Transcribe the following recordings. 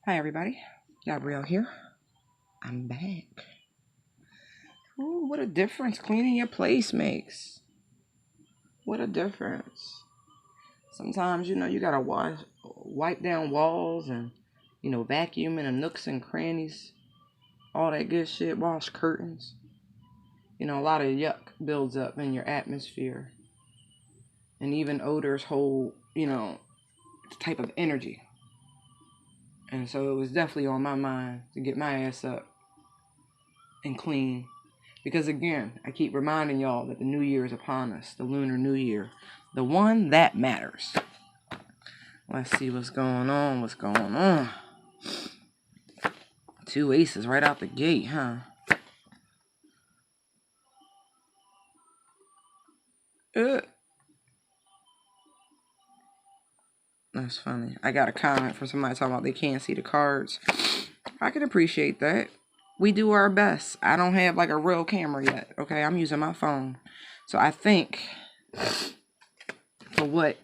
Hi everybody, Gabrielle here. I'm back. Ooh, what a difference cleaning your place makes. What a difference. Sometimes, you gotta wipe down walls and, vacuum in the nooks and crannies, all that good shit, wash curtains. A lot of yuck builds up in your atmosphere. And even odors hold, type of energy. And so it was definitely on my mind to get my ass up and clean. Because again, I keep reminding y'all that the new year is upon us, the lunar new year, the one that matters. Let's see what's going on. Two aces right out the gate, huh? That's funny. I got a comment from somebody talking about they can't see the cards. I can appreciate that. We do our best. I don't have like a real camera yet, okay? I'm using my phone. So I think for what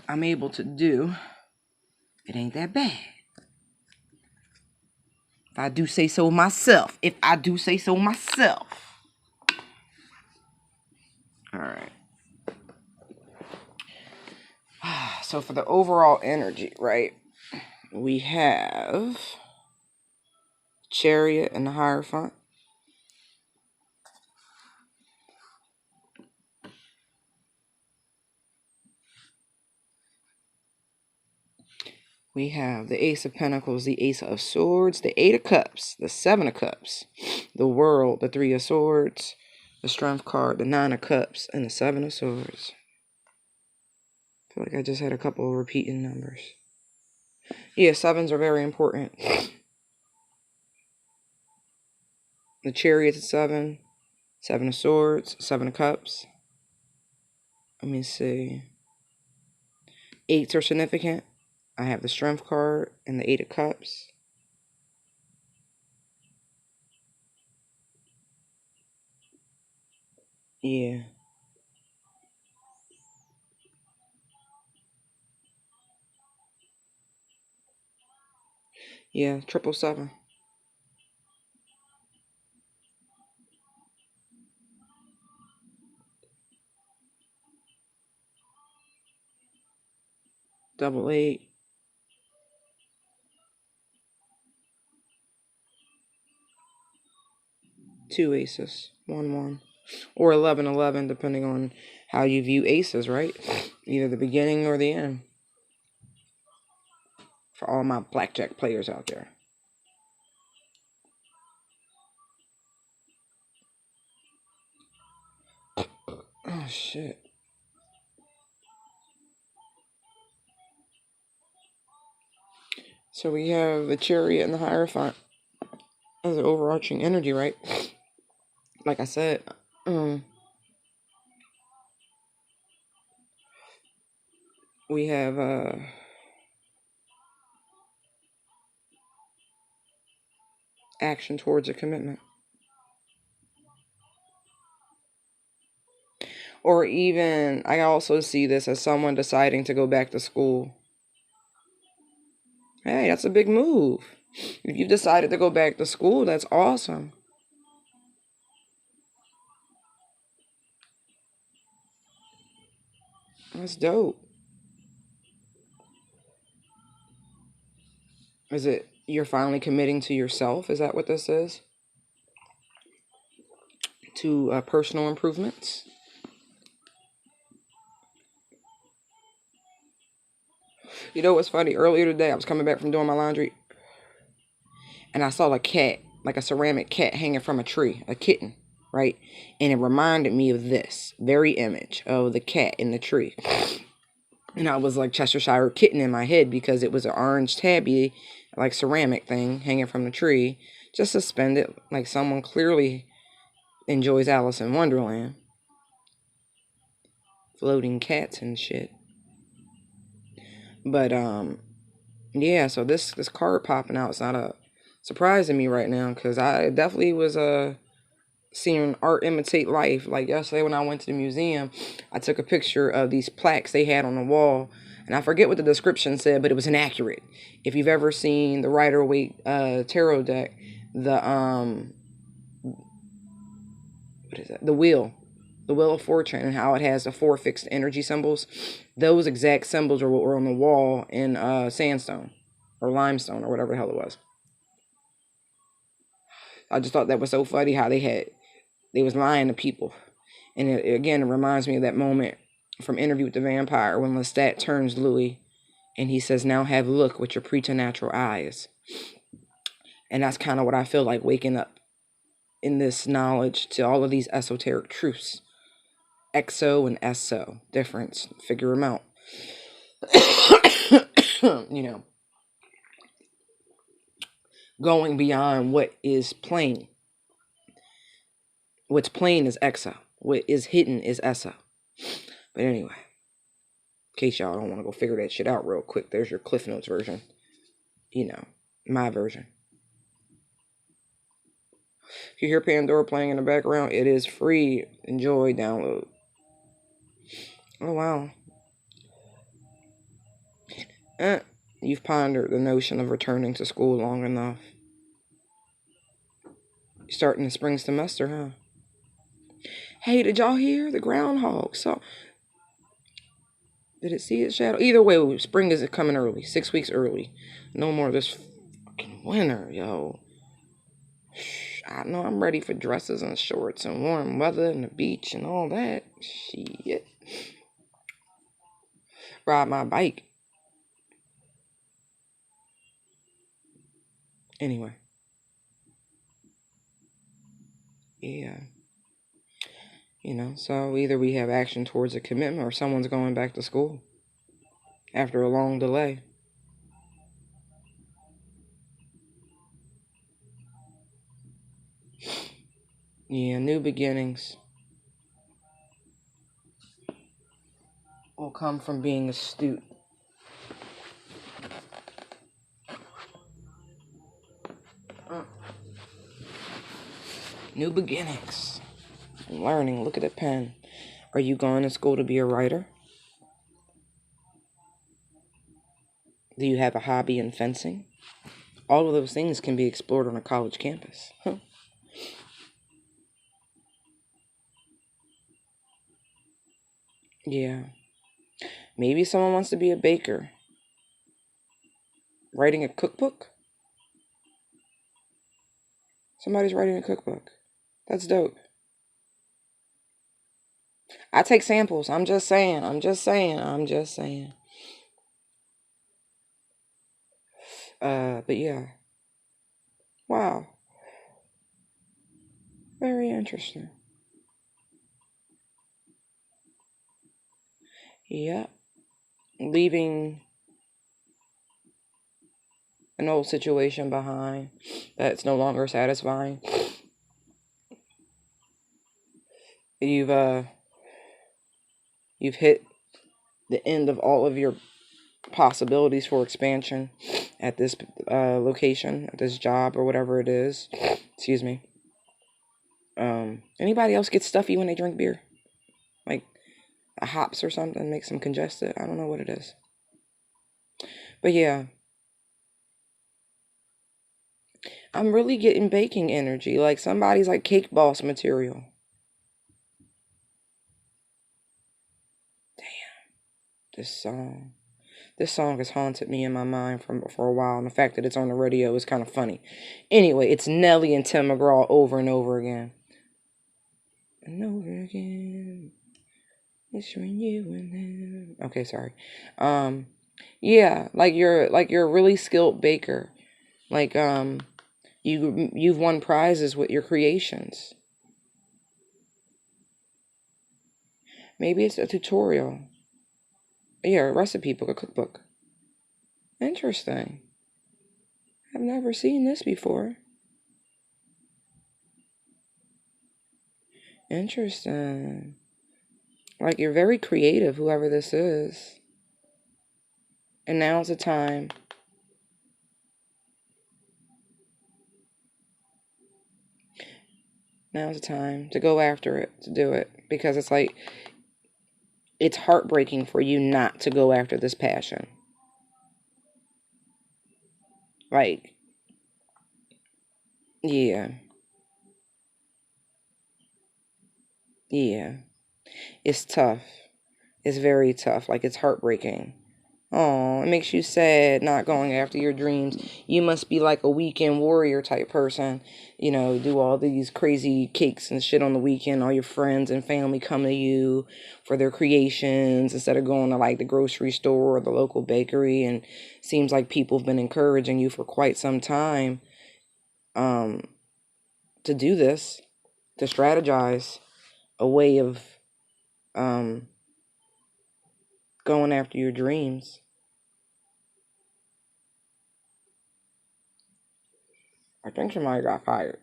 I'm able to do, it ain't that bad. If I do say so myself. All right. So for the overall energy, right? We have Chariot and the Hierophant. We have the Ace of Pentacles, the Ace of Swords, the Eight of Cups, the Seven of Cups, the World, the Three of Swords, the Strength card, the Nine of Cups, and the Seven of Swords. I feel like I just had a couple of repeating numbers. Yeah, sevens are very important. The Chariot's a 7, Seven of Swords, Seven of Cups. Let me see. Eights are significant. I have the Strength card and the Eight of Cups. Yeah. Yeah, 777. Double 8. Two aces. 1-1. Or 11-11, depending on how you view aces, right? Either the beginning or the end. For all my blackjack players out there. Oh, shit. So we have the Chariot and the Hierophant as an overarching energy, right? Like I said, we have action towards a commitment. Or even, I also see this as someone deciding to go back to school. Hey, that's a big move. If you've decided to go back to school, that's awesome. That's dope. Is it you're finally committing to yourself? Is that what this is? To personal improvements? You know what's funny? Earlier today, I was coming back from doing my laundry, and I saw a cat, like a ceramic cat hanging from a tree, a kitten, right? And it reminded me of this very image of the cat in the tree. And I was like Cheshire kitten in my head because it was an orange tabby, like ceramic thing hanging from the tree, just suspended, like someone clearly enjoys Alice in Wonderland. Floating cats and shit. But yeah, so this card popping out is not a surprise to me right now, because I definitely was seeing art imitate life. Like yesterday when I went to the museum, I took a picture of these plaques they had on the wall, And I forget what the description said, but it was inaccurate. If you've ever seen the Rider-Waite tarot deck, the what is that? The Wheel of Fortune, and how it has the 4 fixed energy symbols. Those exact symbols are what were on the wall in sandstone or limestone or whatever the hell it was. I just thought that was so funny how they was lying to people. And it reminds me of that moment from Interview with the Vampire when Lestat turns Louis and he says, "Now have a look with your preternatural eyes." And that's kind of what I feel like waking up in this knowledge to all of these esoteric truths. Exo and eso, difference, figure them out. You know, going beyond what is plain. What's plain is exo. What is hidden is eso. But anyway, in case y'all don't want to go figure that shit out real quick, there's your Cliff Notes version. You know, my version. If you hear Pandora playing in the background, it is free. Enjoy, download. Oh, wow. You've pondered the notion of returning to school long enough. You're starting the spring semester, huh? Hey, did y'all hear the groundhog? So, did it see its shadow? Either way, spring is coming early. 6 weeks early. No more of this fucking winter, yo. I know I'm ready for dresses and shorts and warm weather and the beach and all that. Shit. Ride my bike. Anyway. Yeah. You know, so either we have action towards a commitment or someone's going back to school after a long delay. Yeah, new beginnings will come from being astute. New beginnings. Learning. Look at the pen. Are you going to school to be a writer? Do you have a hobby in fencing? All of those things can be explored on a college campus. Yeah. Maybe someone wants to be a baker. Writing a cookbook? Somebody's writing a cookbook. That's dope. I take samples. I'm just saying. But yeah. Wow. Very interesting. Yeah. Leaving an old situation behind that's no longer satisfying. You've hit the end of all of your possibilities for expansion at this location, at this job, or whatever it is. Excuse me. Anybody else get stuffy when they drink beer? Like a hops or something makes them congested? I don't know what it is. But yeah. I'm really getting baking energy. Like somebody's like cake boss material. Damn. This song has haunted me in my mind for a while, and the fact that it's on the radio is kind of funny. Anyway, it's Nelly and Tim McGraw over and over again. And over again. It's when you and him. Okay, sorry. Yeah, like you're a really skilled baker. Like you've won prizes with your creations. Maybe it's a tutorial. Yeah, a recipe book, a cookbook. Interesting. I've never seen this before. Interesting. Like, you're very creative, whoever this is. And now's the time. Now's the time to go after it, to do it. Because it's like, it's heartbreaking for you not to go after this passion. Like, yeah. Yeah. It's tough. It's very tough. Like, it's heartbreaking. Oh, it makes you sad not going after your dreams. You must be like a weekend warrior type person. You know, do all these crazy cakes and shit on the weekend. All your friends and family come to you for their creations instead of going to like the grocery store or the local bakery. And seems like people have been encouraging you for quite some time to do this, to strategize a way of going after your dreams. I think somebody got fired.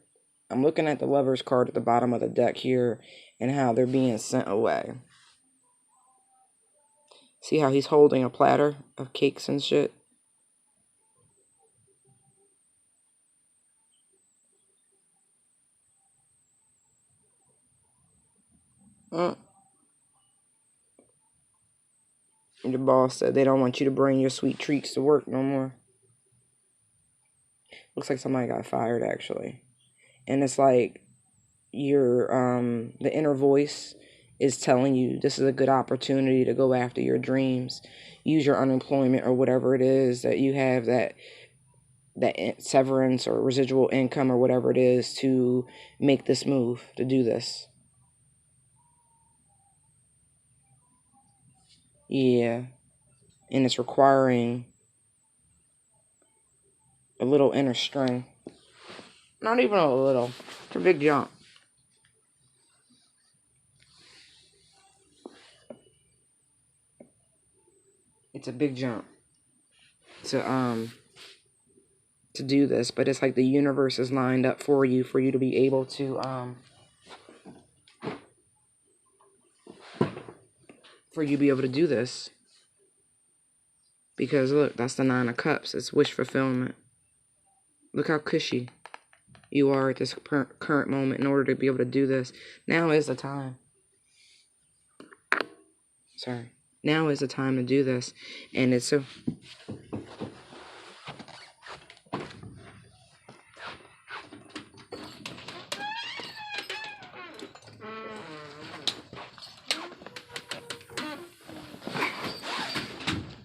I'm looking at the Lover's card at the bottom of the deck here and how they're being sent away. See how he's holding a platter of cakes and shit? The boss said they don't want you to bring your sweet treats to work no more. Looks like somebody got fired, actually. And it's like the inner voice is telling you this is a good opportunity to go after your dreams. Use your unemployment or whatever it is that you have, that severance or residual income or whatever it is, to make this move, to do this. Yeah. And it's requiring a little inner strength. Not even a little. It's a big jump. It's a big jump to do this, but it's like the universe is lined up for you to be able to do this. Because look, that's the 9 of Cups. It's wish fulfillment. Look how cushy you are at this current moment in order to be able to do this. Now is the time. Sorry. Now is the time to do this. And it's so...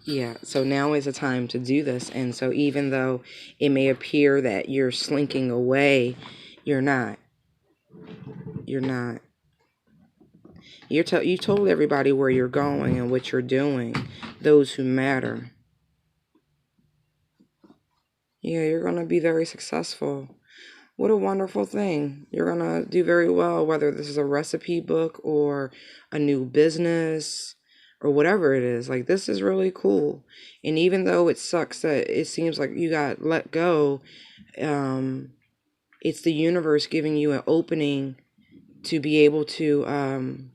Yeah, so now is the time to do this. And so even though it may appear that you're slinking away, you're not. You're not. You told everybody where you're going and what you're doing, those who matter. Yeah, you're going to be very successful. What a wonderful thing. You're going to do very well, whether this is a recipe book or a new business or whatever it is. Like, this is really cool. And even though it sucks that it seems like you got let go, it's the universe giving you an opening to be able to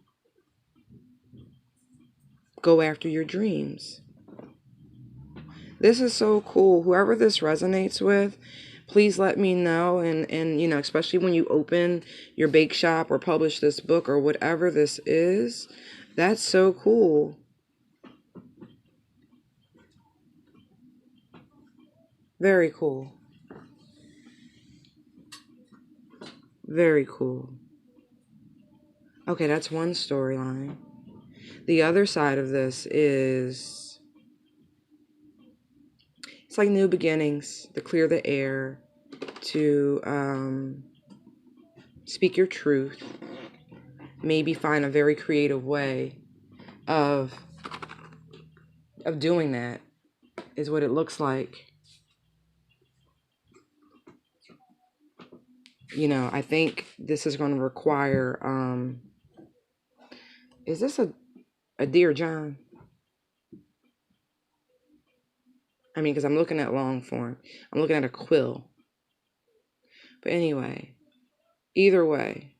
go after your dreams. This is so cool. Whoever this resonates with, please let me know. And you know, especially when you open your bake shop or publish this book or whatever this is, that's so cool. Very cool. Very cool. Okay, that's one storyline. The other side of this is, it's like new beginnings, to clear the air, to speak your truth, maybe find a very creative way of doing that, is what it looks like. You know, I think this is going to require, is this a Dear John? I mean, because I'm looking at long form. I'm looking at a quill. But anyway, either way,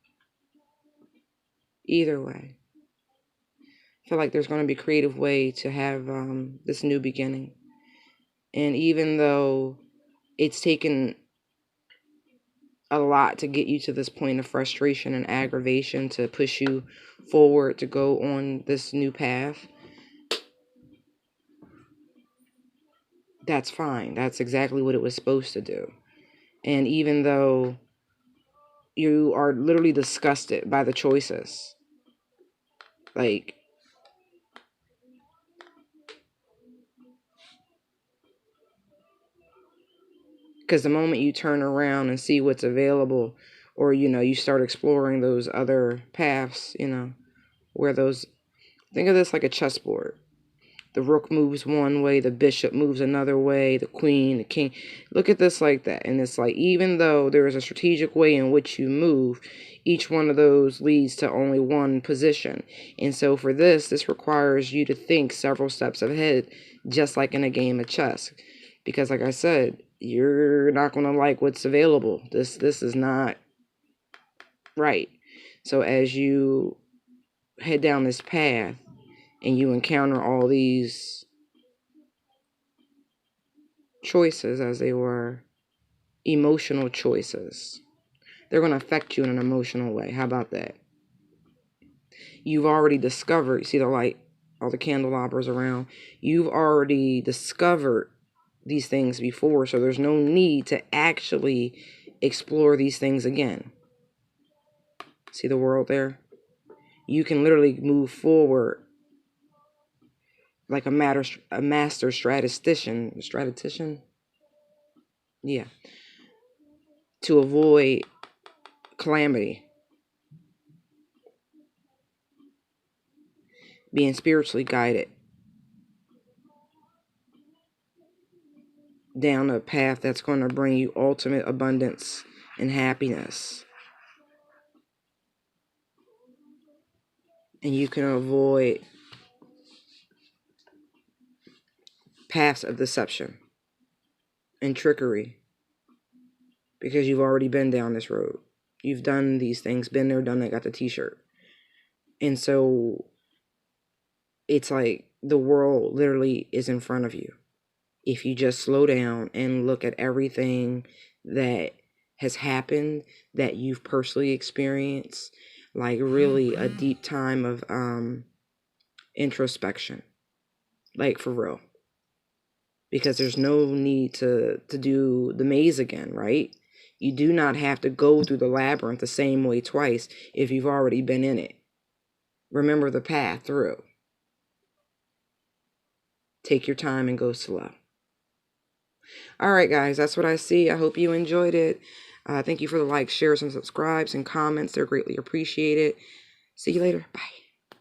I feel like there's going to be a creative way to have this new beginning. And even though it's taken a lot to get you to this point of frustration and aggravation to push you forward to go on this new path. That's fine. That's exactly what it was supposed to do. And even though you are literally disgusted by the choices, like, because the moment you turn around and see what's available, or, you know, you start exploring those other paths, you know, where those, think of this like a chessboard. The rook moves one way, the bishop moves another way, the queen, the king. Look at this like that. And it's like, even though there is a strategic way in which you move, each one of those leads to only one position. And so for this requires you to think several steps ahead, just like in a game of chess. Because like I said, you're not going to like what's available. This is not right. So as you head down this path and you encounter all these choices, as they were emotional choices, they're going to affect you in an emotional way. How about that? You've already discovered, see the light, all the candelabras around, you've already discovered these things before, so there's no need to actually explore these things again. See the world there? You can literally move forward like a master statistician, yeah, to avoid calamity, being spiritually guided down a path that's going to bring you ultimate abundance and happiness. And you can avoid paths of deception and trickery because you've already been down this road. You've done these things, been there, done that, got the t-shirt. And so it's like the world literally is in front of you. If you just slow down and look at everything that has happened, that you've personally experienced, like really a deep time of introspection, like for real. Because there's no need to do the maze again, right? You do not have to go through the labyrinth the same way twice if you've already been in it. Remember the path through. Take your time and go slow. All right, guys, that's what I see. I hope you enjoyed it. Thank you for the likes, shares, and subscribes and comments. They're greatly appreciated. See you later. Bye.